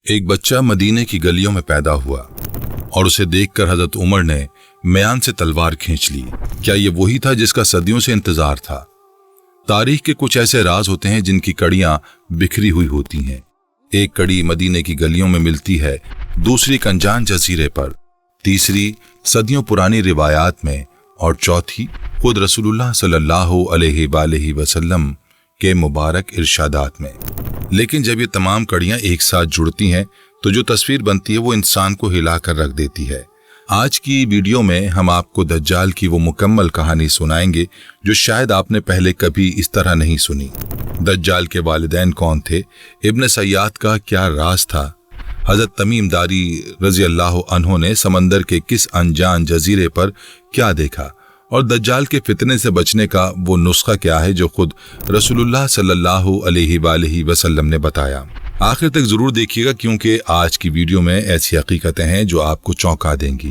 ایک بچہ مدینے کی گلیوں میں پیدا ہوا اور اسے دیکھ کر حضرت عمر نے میان سے تلوار کھینچ لی۔ کیا یہ وہی تھا جس کا صدیوں سے انتظار تھا؟ تاریخ کے کچھ ایسے راز ہوتے ہیں جن کی کڑیاں بکھری ہوئی ہوتی ہیں۔ ایک کڑی مدینے کی گلیوں میں ملتی ہے، دوسری کنجان جزیرے پر، تیسری صدیوں پرانی روایات میں، اور چوتھی خود رسول اللہ صلی اللہ علیہ وآلہ وسلم کے مبارک ارشادات میں۔ لیکن جب یہ تمام کڑیاں ایک ساتھ جڑتی ہیں تو جو تصویر بنتی ہے وہ انسان کو ہلا کر رکھ دیتی ہے۔ آج کی ویڈیو میں ہم آپ کو دجال کی وہ مکمل کہانی سنائیں گے جو شاید آپ نے پہلے کبھی اس طرح نہیں سنی۔ دجال کے والدین کون تھے؟ ابن سیاد کا کیا راز تھا؟ حضرت تمیم داری رضی اللہ عنہ نے سمندر کے کس انجان جزیرے پر کیا دیکھا؟ اور دجال کے فتنے سے بچنے کا وہ نسخہ کیا ہے جو خود رسول اللہ صلی اللہ علیہ وآلہ وسلم نے بتایا؟ آخر تک ضرور دیکھیے گا کیونکہ آج کی ویڈیو میں ایسی حقیقتیں ہیں جو آپ کو چونکا دیں گی۔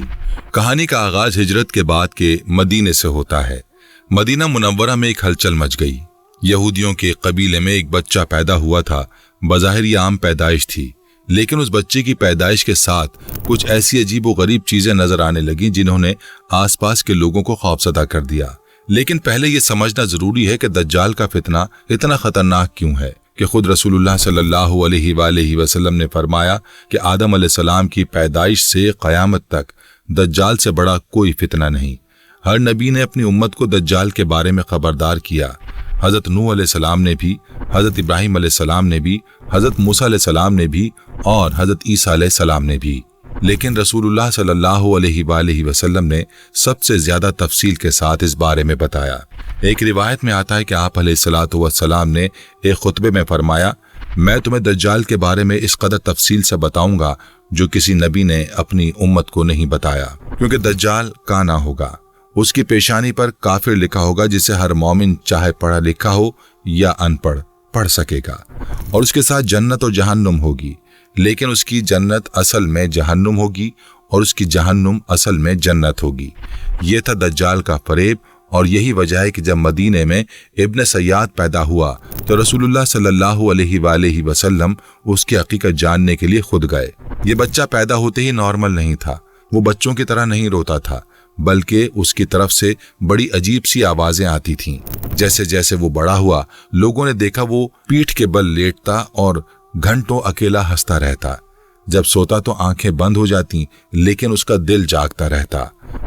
کہانی کا آغاز ہجرت کے بعد کے مدینے سے ہوتا ہے۔ مدینہ منورہ میں ایک ہلچل مچ گئی۔ یہودیوں کے قبیلے میں ایک بچہ پیدا ہوا تھا۔ بظاہر یہ عام پیدائش تھی، لیکن اس بچے کی پیدائش کے ساتھ کچھ ایسی عجیب و غریب چیزیں نظر آنے لگیں جنہوں نے آس پاس کے لوگوں کو خوفزدہ کر دیا۔ لیکن پہلے یہ سمجھنا ضروری ہے کہ دجال کا فتنہ اتنا خطرناک کیوں ہے کہ خود رسول اللہ صلی اللہ علیہ وآلہ وسلم نے فرمایا کہ آدم علیہ السلام کی پیدائش سے قیامت تک دجال سے بڑا کوئی فتنہ نہیں۔ ہر نبی نے اپنی امت کو دجال کے بارے میں خبردار کیا۔ حضرت نوح علیہ السلام نے بھی، حضرت ابراہیم علیہ السلام نے بھی، حضرت موسیٰ علیہ السلام نے بھی، اور حضرت عیسیٰ علیہ السلام نے بھی۔ لیکن رسول اللہ صلی اللہ علیہ وآلہ وسلم نے سب سے زیادہ تفصیل کے ساتھ اس بارے میں بتایا۔ ایک روایت میں آتا ہے کہ آپ علیہ الصلوۃ والسلام نے ایک خطبے میں فرمایا، میں تمہیں دجال کے بارے میں اس قدر تفصیل سے بتاؤں گا جو کسی نبی نے اپنی امت کو نہیں بتایا، کیونکہ دجال کانا ہوگا۔ اس کی پیشانی پر کافر لکھا ہوگا جسے ہر مومن چاہے پڑھا لکھا ہو یا ان پڑھ پڑھ سکے گا، اور اس کے ساتھ جنت اور جہنم ہوگی، لیکن اس کی جنت اصل میں جہنم ہوگی اور اس کی جہنم اصل میں جنت ہوگی۔ یہ تھا دجال کا فریب، اور یہی وجہ ہے کہ جب مدینے میں ابن سیاد پیدا ہوا تو رسول اللہ صلی اللہ علیہ وآلہ وسلم اس کی حقیقت جاننے کے لیے خود گئے۔ یہ بچہ پیدا ہوتے ہی نارمل نہیں تھا، وہ بچوں کی طرح نہیں روتا تھا، بلکہ اس کی طرف سے بڑی عجیب سی آوازیں آتی تھیں۔ جیسے جیسے وہ بڑا ہوا، لوگوں نے دیکھا وہ پیٹھ کے بل لیٹتا اور گھنٹوں اکیلا ہنستا رہتا۔ جب سوتا تو آنکھیں بند ہو جاتی، لیکن اس کا دل جاگتا رہتا۔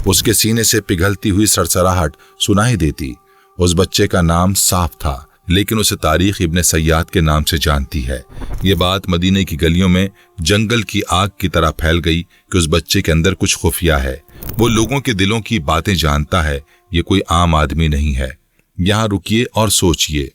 اس کے سینے سے پگھلتی ہوئی سرسراہٹ سنائی دیتی۔ اس بچے کا نام صاف تھا، لیکن اسے تاریخ ابن سیاد کے نام سے جانتی ہے۔ یہ بات مدینے کی گلیوں میں جنگل کی آگ کی طرح پھیل گئی کہ اس بچے کے اندر کچھ خفیہ ہے، وہ لوگوں کے دلوں کی باتیں جانتا ہے، یہ کوئی عام آدمی نہیں ہے۔ یہاں رکیے اور سوچئے،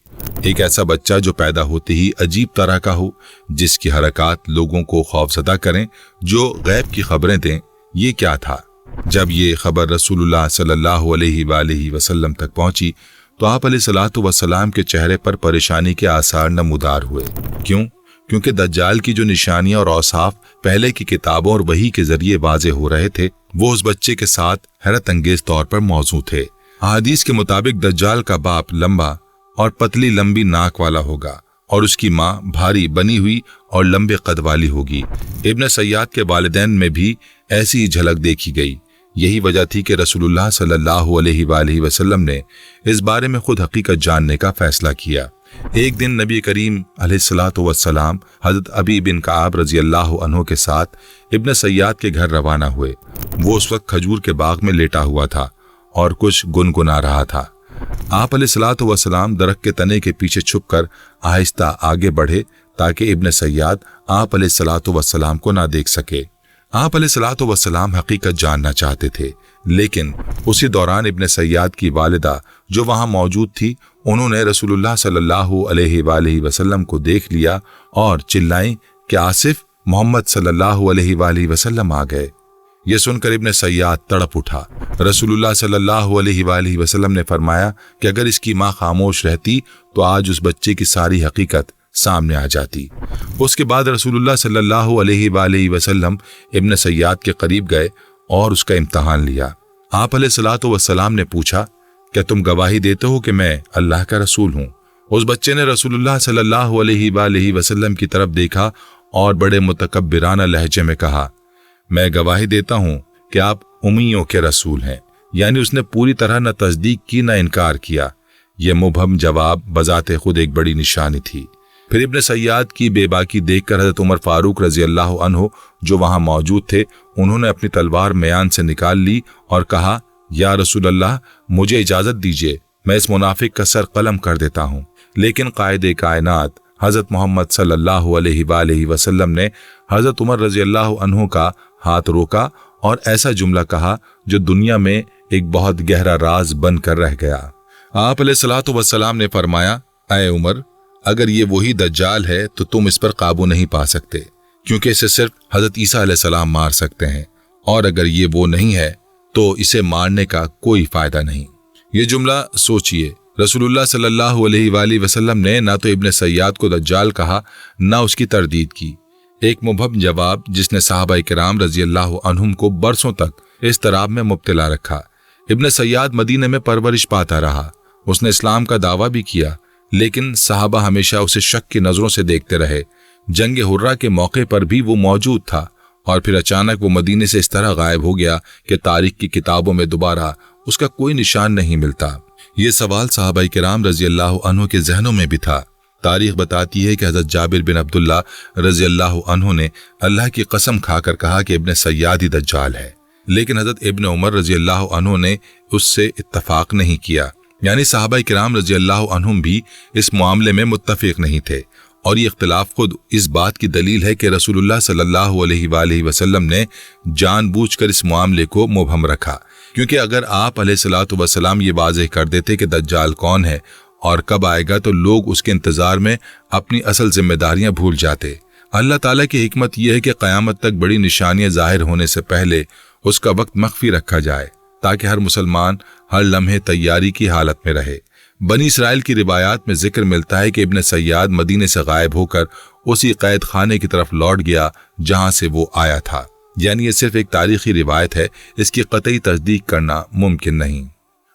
ایک ایسا بچہ جو پیدا ہوتے ہی عجیب طرح کا ہو، جس کی حرکات لوگوں کو خوفزدہ کریں، جو غیب کی خبریں دیں، یہ کیا تھا؟ جب یہ خبر رسول اللہ صلی اللہ علیہ وآلہ وسلم تک پہنچی تو آپ علیہ الصلوۃ والسلام کے چہرے پر پریشانی کے آثار نمودار ہوئے۔ کیوں؟ کیونکہ دجال کی جو نشانیاں اور اوصاف پہلے کی کتابوں اور وحی کے ذریعے واضح ہو رہے تھے، وہ اس بچے کے ساتھ حیرت انگیز طور پر موضوع تھے۔ احادیث کے مطابق دجال کا باپ لمبا اور پتلی لمبی ناک والا ہوگا، اور اس کی ماں بھاری بنی ہوئی اور لمبے قد والی ہوگی۔ ابن سیاد کے والدین میں بھی ایسی ہی جھلک دیکھی گئی۔ یہی وجہ تھی کہ رسول اللہ صلی اللہ علیہ وآلہ وسلم نے اس بارے میں خود حقیقت جاننے کا فیصلہ کیا۔ ایک دن نبی کریم علیہ الصلوۃ والسلام حضرت ابی بن کعب رضی اللہ عنہ کے ساتھ ابن سیاد کے گھر روانہ ہوئے۔ وہ اس وقت کھجور کے باغ میں لیٹا ہوا تھا اور کچھ گنگنا رہا تھا۔ آپ علیہ الصلوۃ والسلام درخت کے تنے کے پیچھے چھپ کر آہستہ آگے بڑھے تاکہ ابن سیاد آپ علیہ الصلوۃ والسلام کو نہ دیکھ سکے۔ آپ علیہ الصلوۃ والسلام حقیقت جاننا چاہتے تھے، لیکن اسی دوران ابن سیاد کی والدہ جو وہاں موجود تھی، انہوں نے رسول اللہ صلی اللہ علیہ وآلہ وسلم کو دیکھ لیا اور چلائیں کہ آصف، محمد صلی اللہ علیہ وآلہ وسلم آ گئے۔ یہ سن کر ابن سیاد تڑپ اٹھا۔ رسول اللہ صلی اللہ علیہ وآلہ وسلم نے فرمایا کہ اگر اس کی ماں خاموش رہتی تو آج اس بچے کی ساری حقیقت سامنے آ جاتی۔ اس کے بعد رسول اللہ صلی اللہ علیہ وآلہ وسلم ابن سیاد کے قریب گئے اور اس کا امتحان لیا۔ آپ علیہ الصلوۃ والسلام نے پوچھا، کیا تم گواہی دیتے ہو کہ میں اللہ کا رسول ہوں؟ اس بچے نے رسول اللہ صلی اللہ علیہ وآلہ وسلم کی طرف دیکھا और बड़े मुतकब्बिराना लहजे में कहा, मैं गवाही देता हूं कि आप उम्मियों के रसूल हैं। यानी उसने पूरी तरह न तस्दीक की न इनकार किया। यह मुबहम जवाब बजाते खुद एक बड़ी निशानी थी। फिर इब्न सय्याद की बेबाकी देखकर हजरत उमर फारूक रजी अल्लाह अन्हु जो वहां मौजूद थे, उन्होंने अपनी तलवार म्यान से निकाल ली और कहा, या रसूल अल्लाह, मुझे इजाजत दीजिए, मैं इस मुनाफिक का सर कलम कर देता हूं। लेकिन कायदे कायनात हजरत मोहम्मद सल्लल्लाहु अलैहि वसल्लम ने हजरत उमर रजी अल्लाह अन्हु का हाथ रोका और ऐसा जुमला कहा जो दुनिया में एक बहुत गहरा राज बनकर रह गया। आप अलैहिस्सलातु वस्सलाम ने फरमाया, ऐ उमर, अगर ये वही दज्जाल है तो तुम इस पर काबू नहीं पा सकते, क्योंकि इसे सिर्फ हजरत ईसा अलैहिस्सलाम मार सकते हैं, और अगर ये वो नहीं है तो इसे मारने का कोई फायदा नहीं। ये जुमला सोचिए, रसूलुल्लाह सल्लल्लाहु अलैहि वसल्लम ने ना तो इब्न सय्याद को दज्जाल कहा, ना उसकी तरदीद की। एक मुबहम जवाब जिसने सहाबा किराम रजी अल्लाह अन्हुम को बरसों तक इस तराब में मुब्तला रखा। इब्न सय्याद मदीने में परवरिश पाता रहा। उसने इस्लाम का दावा भी किया, लेकिन सहाबा हमेशा उसे शक की नजरों से देखते रहे। जंग हुर्रा के मौके पर भी वो मौजूद था, और फिर अचानक वो मदीने से इस तरह गायब हो गया कि तारीख की किताबों में दोबारा उसका कोई निशान नहीं मिलता। ये सवाल सहाबा किराम रजी अल्लाह अन्हु के जहनों में भी था। तारीख बताती है कि हजरत जाबिर बिन अब्दुल्ला रजी अल्लाह अन्हु ने अल्लाह की कसम खाकर कहा कि इब्न सय्याद ही दज्जाल है, लेकिन हजरत इब्न उमर रजी अल्लाह अन्हु ने उससे इत्तफाक नहीं किया। यानी सहाबा किराम रजी अल्लाह अन्हुम भी इस मामले में मुत्तफिक नहीं थे, और ये इख्तिलाफ खुद इस बात की दलील है कि रसूलुल्लाह सल्लल्लाहु अलैहि वसल्लम ने जानबूझकर इस मामले को मुबहम रखा, क्योंकि अगर आप अलैहिस्सलातु वस्सलाम ये वाज़ेह कर देते कि दज्जाल कौन है और कब आएगा, तो लोग उसके इंतजार में अपनी असल जिम्मेदारियां भूल जाते। अल्लाह ताला की हिकमत यह है कि क़यामत तक बड़ी निशानियां जाहिर होने से पहले उसका वक्त मख्फी रखा जाए, ताकि हर मुसलमान हर लम्हे तैयारी की हालत में रहे। बनी इसराइल की रिवायात में जिक्र मिलता है कि इब्न सय्याद मदीने से गायब होकर उसी कैद खाने की तरफ लौट गया जहां से वो आया था। यानी ये सिर्फ एक तारीखी रिवायत है, इसकी कतई तस्दीक करना मुमकिन नहीं।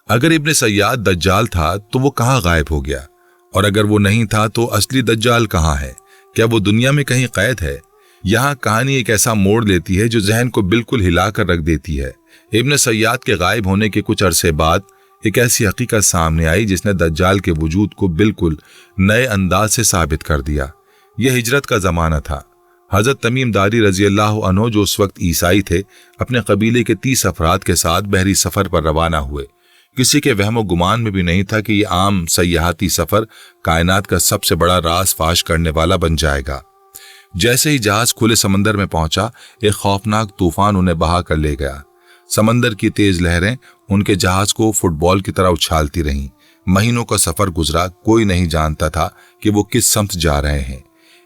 अगर इब्न सय्याद दज्जाल था तो वो कहाँ गायब हो गया, और अगर वो नहीं था तो असली दज्जाल कहाँ है? क्या वो दुनिया में कहीं कैद है? यहाँ कहानी एक ऐसा मोड़ लेती है जो जहन को बिल्कुल हिलाकर रख देती है। इब्न सय्याद के गायब होने के कुछ अरसे बाद एक ऐसी हकीकत सामने आई जिसने दज्जाल के वजूद को बिल्कुल नए अंदाज से साबित कर दिया। यह हिजरत का जमाना था। हजरत तमीम दारी रजी अल्लाह अन्हु जो उस वक्त ईसाई थे, अपने कबीले के 30 अफराद के साथ बहरी सफर पर रवाना हुए। किसी के वहमो गुमान में भी नहीं था कि यह आम सयाहती सफर कायनात का सबसे बड़ा राज फाश करने वाला बन जाएगा। जैसे ही जहाज खुले समंदर में पहुंचा, एक खौफनाक तूफान उन्हें बहा कर ले गया। समंदर की तेज लहरें उनके जहाज को फुटबॉल की तरह उछालती रहीं। महीनों का सफर गुजरा, कोई नहीं जानता था कि वो किस समत जा रहे हैं।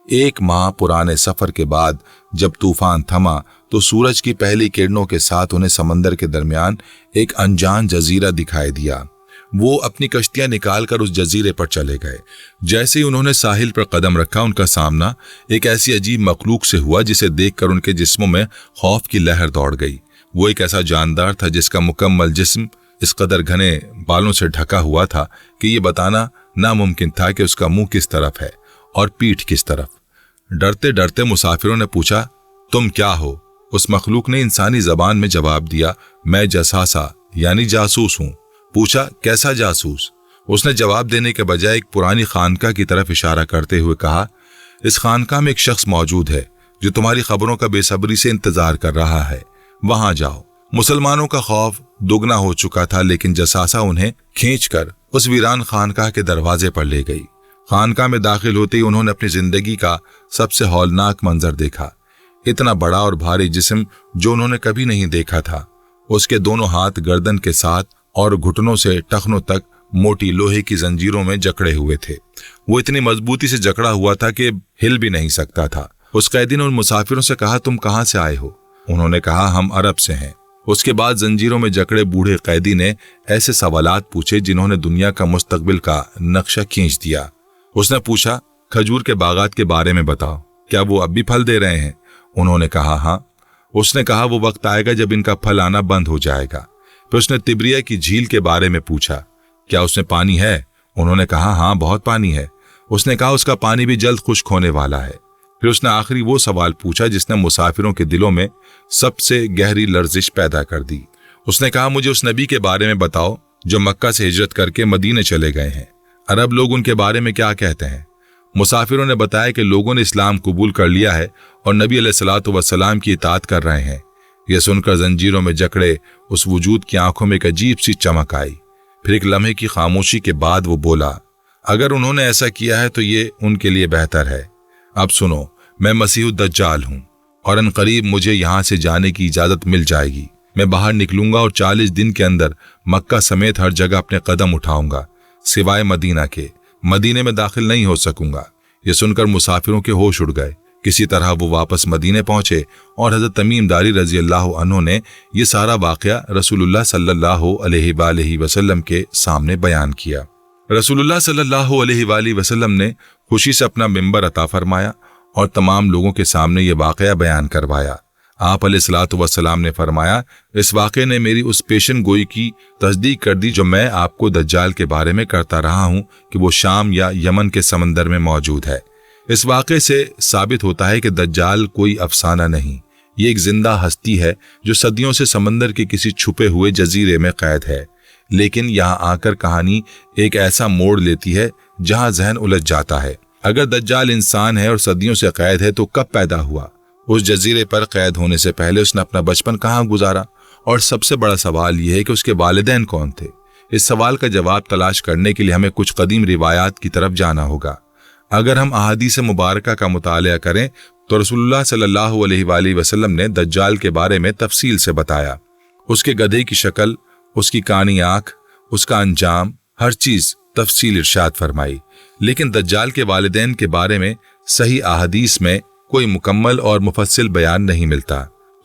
1 माह पुराने सफर के बाद जब तूफान थमा तो सूरज की पहली किरणों के साथ उन्हें समंदर के दरमियान एक अनजान जजीरा दिखाई दिया। वो अपनी कश्तियां निकालकर उस जजीरे पर चले गए। जैसे ही उन्होंने साहिल पर कदम रखा, उनका सामना एक ऐसी अजीब मखलूक से हुआ जिसे देखकर उनके जिस्मों में खौफ की लहर दौड़ गई। वो एक ऐसा जानदार था जिसका मुकम्मल जिस्म इस कदर घने बालों से ढका हुआ था कि ये बताना नामुमकिन था कि उसका मुंह किस तरफ है और पीठ किस तरफ। डरते डरते मुसाफिरों ने पूछा, तुम क्या हो? उस मखलूक ने इंसानी जबान में जवाब दिया, मैं जसासा यानी जासूस हूं। पूछा, कैसा जासूस? उसने जवाब देने के बजाय एक पुरानी खानका की तरफ इशारा करते हुए कहा, इस खानका में एक शख्स मौजूद है जो तुम्हारी खबरों का बेसब्री से इंतजार कर रहा है, वहां जाओ। मुसलमानों का खौफ दुगना हो चुका था, लेकिन जसासा उन्हें खींचकर उस वीरान खानका के दरवाजे पर ले गई। खानका में दाखिल होते ही उन्होंने अपनी जिंदगी का सबसे हौलनाक मंजर देखा। इतना बड़ा और भारी जिस्म जो उन्होंने कभी नहीं देखा था। उसके दोनों हाथ गर्दन के साथ और घुटनों से टखनों तक मोटी लोहे की जंजीरों में जकड़े हुए थे। वो इतनी मजबूती से जकड़ा हुआ था कि हिल भी नहीं सकता था। उस कैदी ने उन मुसाफिरों से कहा, तुम कहां से आए हो? उन्होंने कहा, हम अरब से हैं। उसके बाद जंजीरों में जकड़े बूढ़े कैदी ने ऐसे सवालात पूछे जिन्होंने दुनिया का मुस्तकबिल का नक्शा खींच दिया। उसने पूछा, खजूर के बागात के बारे में बताओ, क्या वो अब भी फल दे रहे हैं? उन्होंने कहा, हाँ। उसने कहा, वो वक्त आएगा जब इनका फल आना बंद हो जाएगा। फिर उसने तिब्रिया की झील के बारे में पूछा, क्या उसमें पानी है? उन्होंने कहा, हाँ, बहुत पानी है। उसने कहा, उसका पानी भी जल्द खुश्क होने वाला है। फिर उसने आखिरी वो सवाल पूछा जिसने मुसाफिरों के दिलों में सबसे गहरी लर्जिश पैदा कर दी। उसने कहा, मुझे उस नबी के बारे में बताओ जो मक्का से हिजरत करके मदीने चले गए हैं। अरब लोग उनके बारे में क्या कहते हैं? मुसाफिरों ने बताया कि लोगों ने इस्लाम कबूल कर लिया है और नबी अलैहिस्सलातु वस्सलाम की इताअत कर रहे हैं। यह सुनकर जंजीरों में जकड़े उस वजूद की आंखों में एक अजीब सी चमक आई। फिर एक लम्हे की खामोशी के बाद वो बोला, अगर उन्होंने ऐसा किया है तो ये उनके लिए बेहतर है। अब सुनो, मैं मसीह दज्जाल हूं और अनकरीब मुझे यहां से जाने की इजाजत मिल जाएगी। मैं बाहर निकलूंगा और 40 दिन के अंदर मक्का समेत हर जगह अपने कदम उठाऊंगा, सिवाय मदीना के। मदीने में दाखिल नहीं हो सकूंगा। यह सुनकर मुसाफिरों के होश उड़ गए। किसी तरह वो वापस मदीने पहुंचे और हजरत तमीम दारी रजी अल्लाह अन्हु ने यह सारा वाकया रसूलुल्लाह सल्लल्लाहु अलैहि वसल्लम के सामने बयान किया। रसूलुल्लाह सल्लल्लाहु अलैहि वसल्लम ने खुशी से अपना मिंबर अता फरमाया और तमाम लोगों के सामने ये वाकया बयान करवाया। आप अलैहिस्सलातु वस्सलाम ने फरमाया, इस वाक़े ने मेरी उस पेशन गोई की तस्दीक कर दी जो मैं आपको दज्जाल के बारे में करता रहा हूं कि वो शाम या यमन के समंदर में मौजूद है। इस वाक़े से साबित होता है कि दज्जाल कोई अफसाना नहीं, ये एक जिंदा हस्ती है जो सदियों से समंदर के किसी छुपे हुए जजीरे में कैद है। लेकिन यहाँ आकर कहानी एक ऐसा मोड़ लेती है जहाँ जहन उलझ जाता है। अगर दज्जाल इंसान है और सदियों से कैद है तो कब पैदा हुआ? उस जजीरे पर कैद होने से पहले उसने अपना बचपन कहाँ गुजारा? और सबसे बड़ा सवाल यह है कि उसके वालिदैन कौन थे? इस सवाल का जवाब तलाश करने के लिए हमें कुछ कदीम रिवायात की तरफ जाना होगा। अगर हम अहादीस मुबारका का मुतालिया करें तो रसूलुल्लाह सल्लल्लाहु अलैहि वसल्लम ने दज्जाल के बारे में तफसील से बताया। उसके गधे की शक्ल, उसकी कानी आंख, उसका अंजाम, हर चीज तफसील इरशाद फरमाई। लेकिन दज्जाल के वालिदैन के बारे में सही अहादीस में कोई मुकम्मल और मुफस्सिल बयान नहीं मिलता।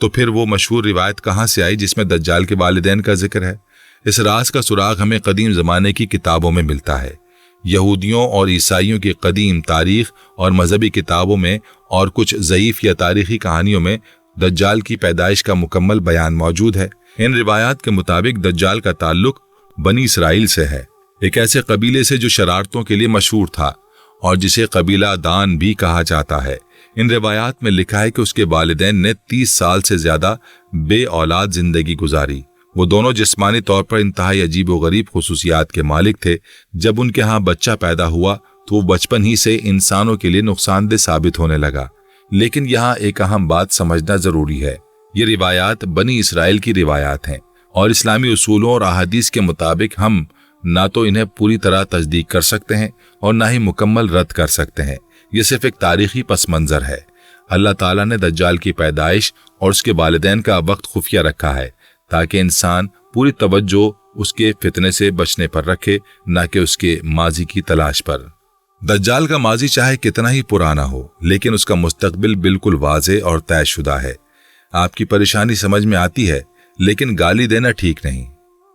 तो फिर वो मशहूर रिवायत कहाँ से आई जिसमें दज्जाल के वालिदैन का जिक्र है? इस राज का सुराग हमें कदीम ज़माने की किताबों में मिलता है। यहूदियों और ईसाइयों की कदीम तारीख और मजहबी किताबों में और कुछ ज़ईफ़ या तारीखी कहानियों में दज्जाल की पैदाइश का मुकम्मल बयान मौजूद है। इन रिवायात के मुताबिक दज्जाल का ताल्लुक बनी इसराइल से है, एक ऐसे कबीले से जो शरारतों के लिए मशहूर था और जिसे कबीला दान भी कहा जाता है। इन रिवायात में लिखा है कि उसके वालिदैन ने 30 साल से ज्यादा बे औलाद जिंदगी गुजारी। वो दोनों जिस्मानी तौर पर इंतहाई अजीब व गरीब खुसूसियात के मालिक थे। जब उनके यहाँ बच्चा पैदा हुआ तो वो बचपन ही से इंसानों के लिए नुकसानदेह साबित होने लगा। लेकिन यहाँ एक अहम बात समझना जरूरी है, ये रिवायात बनी इसराइल की रिवायात हैं और इस्लामी उसूलों और अहादीस के मुताबिक हम ना तो इन्हें पूरी तरह तस्दीक कर सकते हैं और ना ही मुकम्मल रद्द कर सकते हैं। ये सिर्फ एक तारीखी पस मंजर है। अल्लाह ताला ने दज्जाल की पैदाइश और उसके वालिदैन का वक्त खुफिया रखा है ताकि इंसान पूरी तवज्जो उसके फितने से बचने पर रखे, ना कि उसके माजी की तलाश पर। दज्जाल का माजी चाहे कितना ही पुराना हो, लेकिन उसका मुस्तकबिल बिल्कुल वाज़े और तयशुदा है। आपकी परेशानी समझ में आती है, लेकिन गाली देना ठीक नहीं।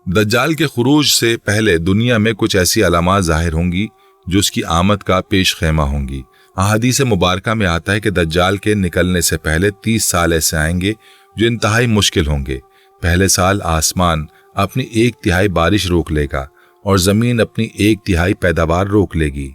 दज्जाल के खुरूज से पहले दुनिया में कुछ ऐसी अलामात जाहिर होंगी जो उसकी आमद का पेश खेमा होंगी। अहादीस मुबारका में आता है कि दज्जाल के निकलने से पहले 30 साल ऐसे आएंगे जो इंतहाई मुश्किल होंगे। पहले साल आसमान अपनी 1/3 बारिश रोक लेगा और जमीन अपनी 1/3 पैदावार रोक लेगी।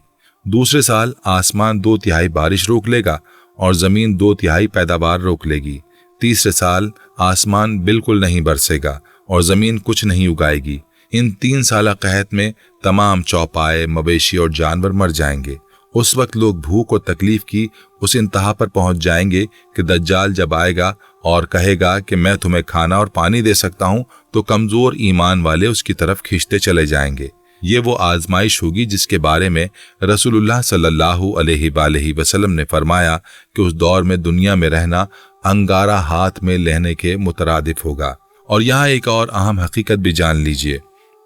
दूसरे साल आसमान 2/3 बारिश रोक लेगा और जमीन 2/3 पैदावार रोक लेगी। तीसरे साल आसमान बिल्कुल नहीं बरसेगा और जमीन कुछ नहीं उगाएगी। इन 3 साल कहत में तमाम चौपाए, मवेशी और जानवर मर जाएंगे। उस वक्त लोग भूख और तकलीफ की उस इंतहा पर पहुंच जाएंगे कि दज्जाल जब आएगा और कहेगा कि मैं तुम्हें खाना और पानी दे सकता हूं, तो कमजोर ईमान वाले उसकी तरफ खींचते चले जाएंगे। ये वो आजमाइश होगी जिसके बारे में रसूलुल्लाह सल्लल्लाहु अलैहि वसल्लम ने फरमाया कि उस दौर में दुनिया में रहना अंगारा हाथ में लेने के मुतरादिफ होगा। और यहाँ एक और अहम हकीकत भी जान लीजिए,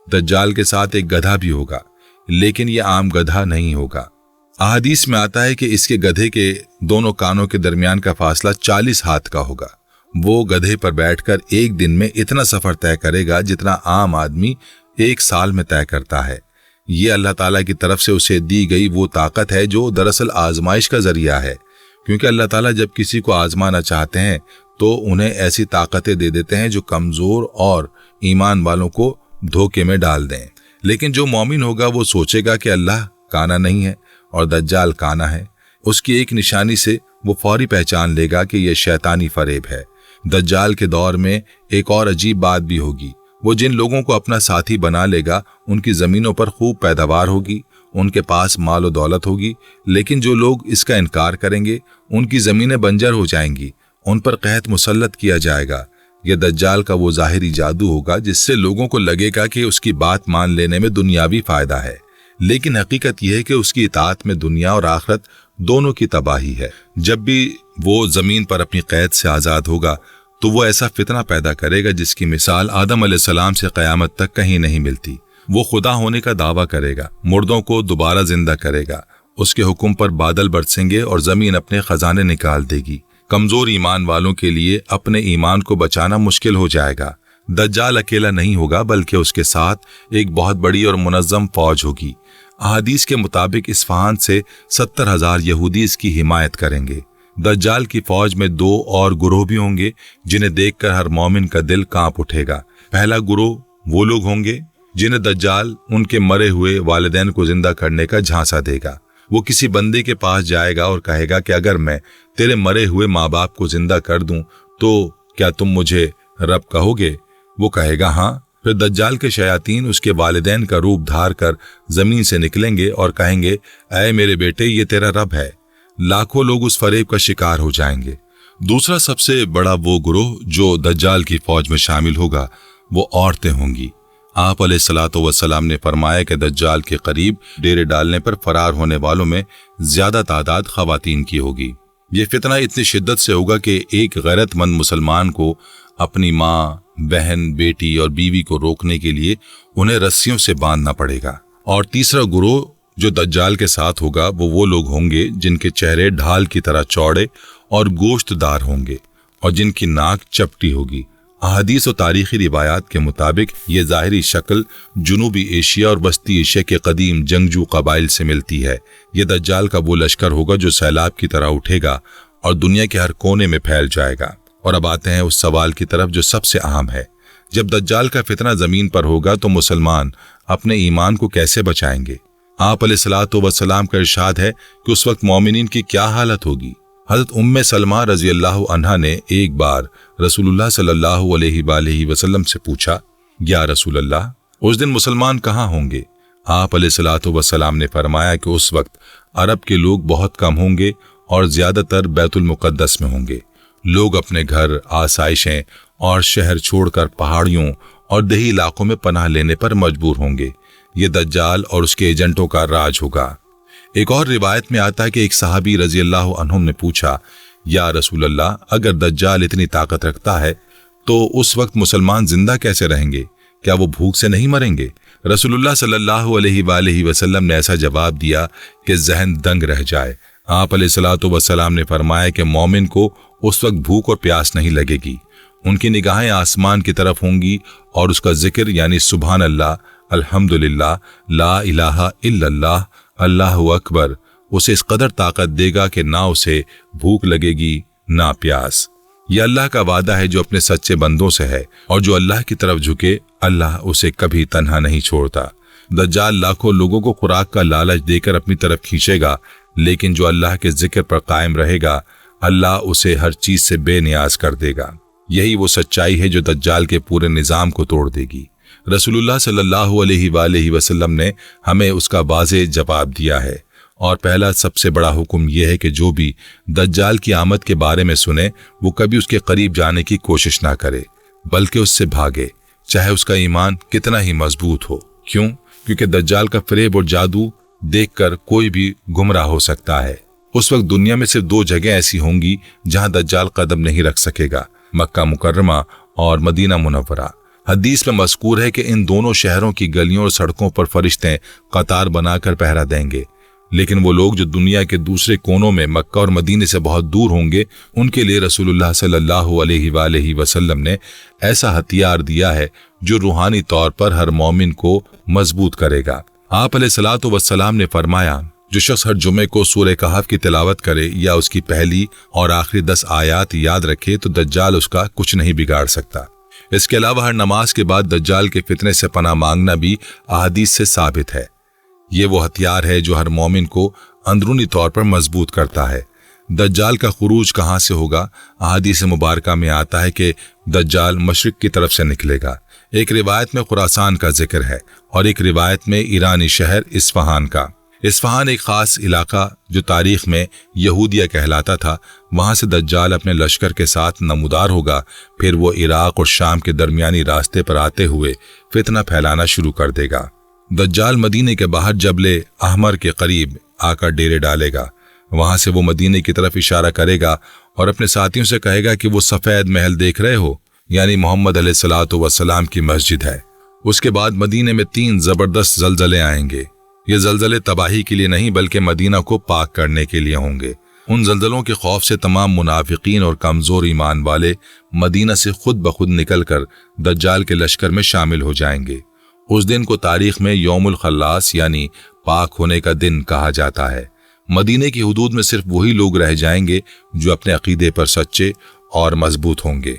दज्जाल के साथ एक गधा भी होगा, लेकिन यह आम गधा नहीं होगा। अहादीस में आता है कि इसके गधे के दोनों कानों के दरमियान का फासला 40 हाथ का होगा। वो गधे पर बैठकर एक दिन में इतना सफर तय करेगा जितना आम आदमी 1 साल में तय करता है। ये अल्लाह ताला की तरफ से उसे दी गई वो ताकत है जो दरअसल आजमाइश का जरिया है, क्योंकि अल्लाह ताला जब किसी को आजमाना चाहते हैं तो उन्हें ऐसी ताकतें दे देते हैं जो कमजोर और ईमान वालों को धोखे में डाल दें। लेकिन जो मोमिन होगा वो सोचेगा कि अल्लाह काना नहीं है और दज्जाल काना है। उसकी एक निशानी से वो फौरी पहचान लेगा कि यह शैतानी फरेब है। दज्जाल के दौर में एक और अजीब बात भी होगी। वो जिन लोगों को अपना साथी बना लेगा उनकी जमीनों पर खूब पैदावार होगी, उनके पास माल और दौलत होगी, लेकिन जो लोग इसका इनकार करेंगे उनकी जमीनें बंजर हो जाएंगी, उन पर कहत मुसल्लत किया जाएगा। यह दज्जाल का वो ज़ाहिरी जादू होगा जिससे लोगों को लगेगा कि उसकी बात मान लेने में दुनियावी फायदा है, लेकिन हकीकत यह है कि उसकी इताअत में दुनिया और आखिरत दोनों की तबाही है। जब भी वो जमीन पर अपनी कैद से आज़ाद होगा तो वो ऐसा फितना पैदा करेगा जिसकी मिसाल आदम अलैहिस्सलाम से क़यामत तक कहीं नहीं मिलती। वो खुदा होने का दावा करेगा, मुर्दों को दोबारा जिंदा करेगा, उसके हुक्म पर बादल बरसेंगे और जमीन अपने खजाने निकाल देगी। कमजोर ईमान वालों के लिए अपने ईमान को बचाना मुश्किल हो जाएगा। दज्जाल अकेला नहीं होगा बल्कि उसके साथ एक बहुत बड़ी और मुनज़्ज़म फौज होगी। अहादीस के मुताबिक इस्फहान से 70,000 यहूदी इसकी हिमायत करेंगे। दज्जाल की फौज में 2 और गुरोह भी होंगे जिन्हें देखकर हर मोमिन का दिल कांप उठेगा। पहला गुरोह वो लोग होंगे जिन्हें दज्जाल उनके मरे हुए वालिदैन को जिंदा करने का झांसा देगा। वो किसी बंदे के पास जाएगा और कहेगा कि अगर मैं तेरे मरे हुए माँ बाप को जिंदा कर दूं तो क्या तुम मुझे रब कहोगे? वो कहेगा हाँ। फिर दज्जाल के शयातीन उसके वालिदैन का रूप धार कर जमीन से निकलेंगे और कहेंगे, ऐ मेरे बेटे, ये तेरा रब है। लाखों लोग उस फरेब का शिकार हो जाएंगे। दूसरा सबसे बड़ा वो गुरोह जो दज्जाल की फौज में शामिल होगा वो औरतें होंगी। आप अलैहिस्सलातु वस्सलाम ने फरमाया कि दज्जाल के करीब डेरे डालने पर फरार होने वालों में ज्यादा तादाद खवातीन की होगी। ये फितना इतनी शिद्दत से होगा कि एक गैरतमंद मुसलमान को अपनी माँ, बहन, बेटी और बीवी को रोकने के लिए उन्हें रस्सियों से बांधना पड़ेगा। और तीसरा गुरोह जो दज्जाल के साथ होगा वो लोग होंगे जिनके चेहरे ढाल की तरह चौड़े और गोश्तदार होंगे और जिनकी नाक चपटी होगी। अहादीस और तारीखी रिवायात के मुताबिक ये ज़ाहिरी शक्ल जुनूबी एशिया और वस्ती एशिया के कदीम जंगजू कबाइल से मिलती है। ये दज्जाल का वो लश्कर होगा जो सैलाब की तरह उठेगा और दुनिया के हर कोने में फैल जाएगा। और अब आते हैं उस सवाल की तरफ जो सबसे अहम है। जब दज्जाल का फितना ज़मीन पर होगा तो मुसलमान अपने ईमान को कैसे बचाएंगे? आप अलैहिस्सलातु वस्सलाम का इरशाद है कि उस वक्त मोमिनीन की क्या हालत होगी। हज़रत उम्मे सलमा रज़ी अल्लाह अन्हा ने एक बार रसूलुल्लाह सल्लल्लाहु अलैहि वसल्लम से पूछा, या रसूल अल्लाह, उस दिन मुसलमान कहाँ होंगे? आप अलैहिस्सलातु वस्सलाम ने फरमाया कि उस वक्त अरब के लोग बहुत कम होंगे और ज़्यादातर बैतुल मुक़द्दस में होंगे। लोग अपने घर, आसाइशें और शहर छोड़कर पहाड़ियों और देही इलाकों में पनाह लेने पर मजबूर होंगे। ये दज्जाल और उसके एजेंटों का राज होगा। एक और रिवायत में आता है कि एक सहाबी रजी अल्लाह अन्हुम ने पूछा, या रसूल अल्लाह, अगर दज्जाल इतनी ताकत रखता है तो उस वक्त मुसलमान जिंदा कैसे रहेंगे? क्या वो भूख से नहीं मरेंगे? रसूलुल्लाह सल्लल्लाहु अलैहि वसल्लम ने ऐसा जवाब दिया कि जहन दंग रह जाए। आप अलैहिस्सलातु वस्सलाम ने फरमाया कि मोमिन को उस वक्त भूख और प्यास नहीं लगेगी। उनकी निगाहें आसमान की तरफ होंगी और उसका जिक्र यानी सुभान अल्लाह, अल्हम्दुलिल्लाह, ला इलाहा इल्लल्लाह, अल्लाहु अकबर उसे इस कदर ताकत देगा कि ना उसे भूख लगेगी ना प्यास। यह अल्लाह का वादा है जो अपने सच्चे बंदों से है, और जो अल्लाह की तरफ झुके अल्लाह उसे कभी तन्हा नहीं छोड़ता। दज्जाल लाखों लोगों को खुराक का लालच देकर अपनी तरफ खींचेगा, लेकिन जो अल्लाह के जिक्र पर कायम रहेगा अल्लाह उसे हर चीज से बेनियाज कर देगा। यही वो सच्चाई है जो दज्जाल के पूरे निजाम को तोड़ देगी। रसूलुल्लाह सल्लल्लाहु अलैहि वसल्लम ने हमें उसका वाज़ेह जवाब दिया है, और पहला सबसे बड़ा हुक्म यह है कि जो भी दज्जाल की आमद के बारे में सुने वो कभी उसके करीब जाने की कोशिश ना करे, बल्कि उससे भागे, चाहे उसका ईमान कितना ही मजबूत हो। क्यों? क्योंकि दज्जाल का फरेब और जादू देखकर कोई भी गुमराह हो सकता है। उस वक्त दुनिया में सिर्फ 2 जगह ऐसी होंगी जहां दज्जाल कदम नहीं रख सकेगा, मक्का मुकर्रमा और मदीना मुनव्वरा। हदीस में मज़कूर है कि इन दोनों शहरों की गलियों और सड़कों पर फरिश्ते कतार बनाकर पहरा देंगे, लेकिन वो लोग जो दुनिया के दूसरे कोनों में मक्का और मदीने से बहुत दूर होंगे उनके लिए रसूलुल्लाह सल्लल्लाहु अलैहि वसल्लम ने ऐसा हथियार दिया है जो रूहानी तौर पर हर मोमिन को मजबूत करेगा। आप अलैहिस्सलातु वस्सलाम ने फरमाया, जो शख्स हर जुमे को सूरह कहफ की तिलावत करे या उसकी पहली और आखिरी 10 आयात याद रखे तो दज्जाल उसका कुछ नहीं बिगाड़ सकता। इसके अलावा हर नमाज के बाद दज्जाल के फितने से पनाह मांगना भी अहादीस से साबित है। ये वो हथियार है जो हर मोमिन को अंदरूनी तौर पर मजबूत करता है। दज्जाल का खुरूज कहाँ से होगा? अहादीस मुबारका में आता है कि दज्जाल मशरिक की तरफ से निकलेगा। एक रिवायत में खुरासान का जिक्र है और एक रिवायत में ईरानी शहर इस्फहान का। इस्फहान एक खास इलाका जो तारीख में यहूदिया कहलाता था, वहां से दज्जाल अपने लश्कर के साथ नमूदार होगा। फिर वो इराक और शाम के दरमियानी रास्ते पर आते हुए फितना फैलाना शुरू कर देगा। दज्जाल मदीने के बाहर जबले अहमर के करीब आकर डेरे डालेगा। वहां से वो मदीने की तरफ इशारा करेगा और अपने साथियों से कहेगा कि वो सफेद महल देख रहे हो, यानी मोहम्मद अलैहिस्सलातु वस्सलाम की मस्जिद है। उसके बाद मदीने में 3 जबरदस्त जलजले आएंगे। ये जलजले तबाही के लिए नहीं बल्कि मदीना को पाक करने के लिए होंगे। उन जलजलों के खौफ से तमाम मुनाफिकीन और कमजोर ईमान वाले मदीना से खुद ब खुद निकलकर दज्जाल के लश्कर में शामिल हो जाएंगे। उस दिन को तारीख में यौमुल खल्लास यानी पाक होने का दिन कहा जाता है। मदीने की हुदूद में सिर्फ वही लोग रह जाएंगे जो अपने अकीदे पर सच्चे और मजबूत होंगे।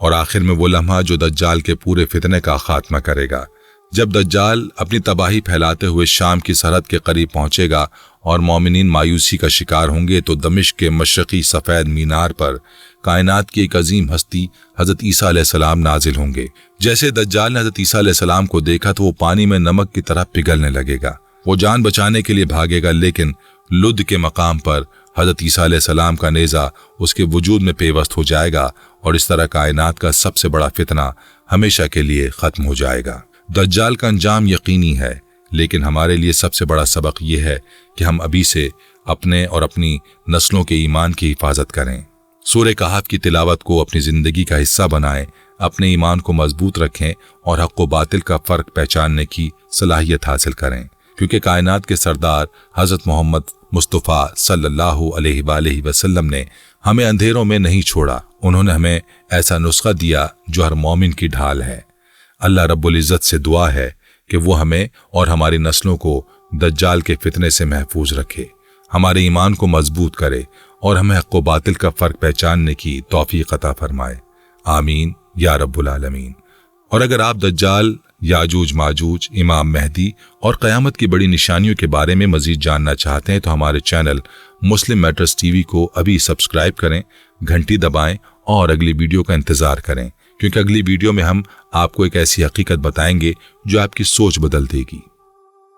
और आखिर में वो लम्हा जो दज्जाल के पूरे फितने का खात्मा करेगा। जब दज्जाल अपनी तबाही फैलाते हुए शाम की सरहद के करीब पहुंचेगा और मोमिनीन मायूसी का शिकार होंगे, तो दमिश्क के मशरकी सफेद मीनार पर कायनात की एक अजीम हस्ती हजरत ईसा अलैहिस्सलाम नाजिल होंगे। जैसे दज्जाल ने हजरत ईसा अलैहिस्सलाम को देखा तो वो पानी में नमक की तरह पिघलने लगेगा। वो जान बचाने के लिए भागेगा, लेकिन लुद के मकाम पर हजरत ईसा अलैहिस्सलाम का नेज़ा उसके वजूद में पेवस्त हो जाएगा और इस तरह कायनात का सबसे बड़ा फितना हमेशा के लिए खत्म हो जाएगा। दज्जाल का अंजाम यकीनी है, लेकिन हमारे लिए सबसे बड़ा सबक यह है कि हम अभी से अपने और अपनी नस्लों के ईमान की हिफाजत करें। सूरह कहफ की तिलावत को अपनी जिंदगी का हिस्सा बनाएं, अपने ईमान को मजबूत रखें और हक व बातिल का फर्क पहचानने की सलाहियत हासिल करें, क्योंकि कायनात के सरदार हजरत मोहम्मद मुस्तफ़ा सल्लल्लाहु अलैहि वसल्लम ने हमें अंधेरों में नहीं छोड़ा। उन्होंने हमें ऐसा नुस्खा दिया जो हर मोमिन की ढाल है। अल्लाह रब्बुल इज़्ज़त से दुआ है कि वो हमें और हमारी नस्लों को दज्जाल के फितने से महफूज रखे, हमारे ईमान को मजबूत करे और हमें हक़ व बातिल का फ़र्क पहचानने की तौफीक अता फरमाए। आमीन या रब्बुल आलमीन। और अगर आप दज्जाल, याजूज माजूज, इमाम मेहदी और क़यामत की बड़ी निशानियों के बारे में मज़ीद जानना चाहते हैं तो हमारे चैनल मुस्लिम मैटर्स टीवी को अभी सब्सक्राइब करें, घंटी दबाएं और अगली वीडियो का इंतज़ार करें, क्योंकि अगली वीडियो में हम आपको एक ऐसी हकीकत बताएंगे जो आपकी सोच बदल देगी।